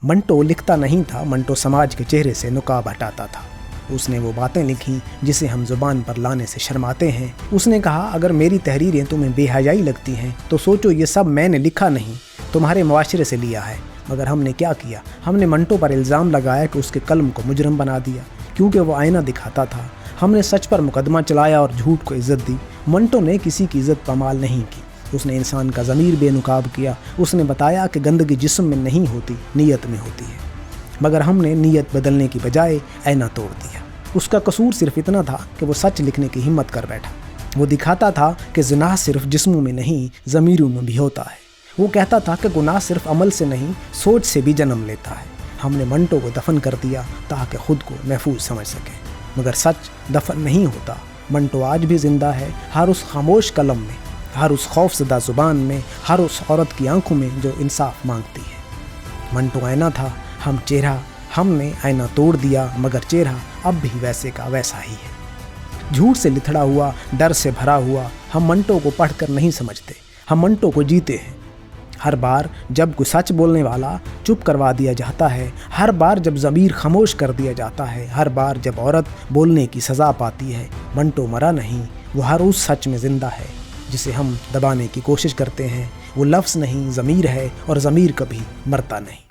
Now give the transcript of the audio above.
منٹو لکھتا نہیں تھا، منٹو سماج کے چہرے سے نقاب ہٹاتا تھا۔ اس نے وہ باتیں لکھیں جسے ہم زبان پر لانے سے شرماتے ہیں۔ اس نے کہا، اگر میری تحریریں تمہیں بے حیائی لگتی ہیں تو سوچو یہ سب میں نے لکھا نہیں، تمہارے معاشرے سے لیا ہے۔ مگر ہم نے کیا کیا؟ ہم نے منٹو پر الزام لگایا کہ اس کے قلم کو مجرم بنا دیا کیونکہ وہ آئینہ دکھاتا تھا۔ ہم نے سچ پر مقدمہ چلایا اور جھوٹ کو عزت دی۔ منٹو نے کسی کی عزت پامال نہیں کی، اس نے انسان کا ضمیر بے نقاب کیا۔ اس نے بتایا کہ گندگی جسم میں نہیں ہوتی، نیت میں ہوتی ہے۔ مگر ہم نے نیت بدلنے کی بجائے آئینہ توڑ دیا۔ اس کا قصور صرف اتنا تھا کہ وہ سچ لکھنے کی ہمت کر بیٹھا۔ وہ دکھاتا تھا کہ زنا صرف جسموں میں نہیں، ضمیروں میں بھی ہوتا ہے۔ وہ کہتا تھا کہ گناہ صرف عمل سے نہیں، سوچ سے بھی جنم لیتا ہے۔ ہم نے منٹو کو دفن کر دیا تاکہ خود کو محفوظ سمجھ سکے، مگر سچ دفن نہیں ہوتا۔ منٹو آج بھی زندہ ہے، ہر اس خاموش قلم میں، ہر اس خوف زدہ زبان میں، ہر اس عورت کی آنکھوں میں جو انصاف مانگتی ہے۔ منٹو آئینہ تھا، ہم چہرہ۔ ہم نے آئینہ توڑ دیا مگر چہرہ اب بھی ویسے کا ویسا ہی ہے، جھوٹ سے لتھڑا ہوا، ڈر سے بھرا ہوا۔ ہم منٹو کو پڑھ کر نہیں سمجھتے، ہم منٹو کو جیتے ہیں۔ ہر بار جب کوئی سچ بولنے والا چپ کروا دیا جاتا ہے، ہر بار جب ضمیر خاموش کر دیا جاتا ہے، ہر بار جب عورت بولنے کی سزا پاتی ہے، منٹو مرا نہیں، وہ ہر اس سچ میں زندہ ہے جسے ہم دبانے کی کوشش کرتے ہیں۔ وہ لفظ نہیں، ضمیر ہے، اور ضمیر کبھی مرتا نہیں۔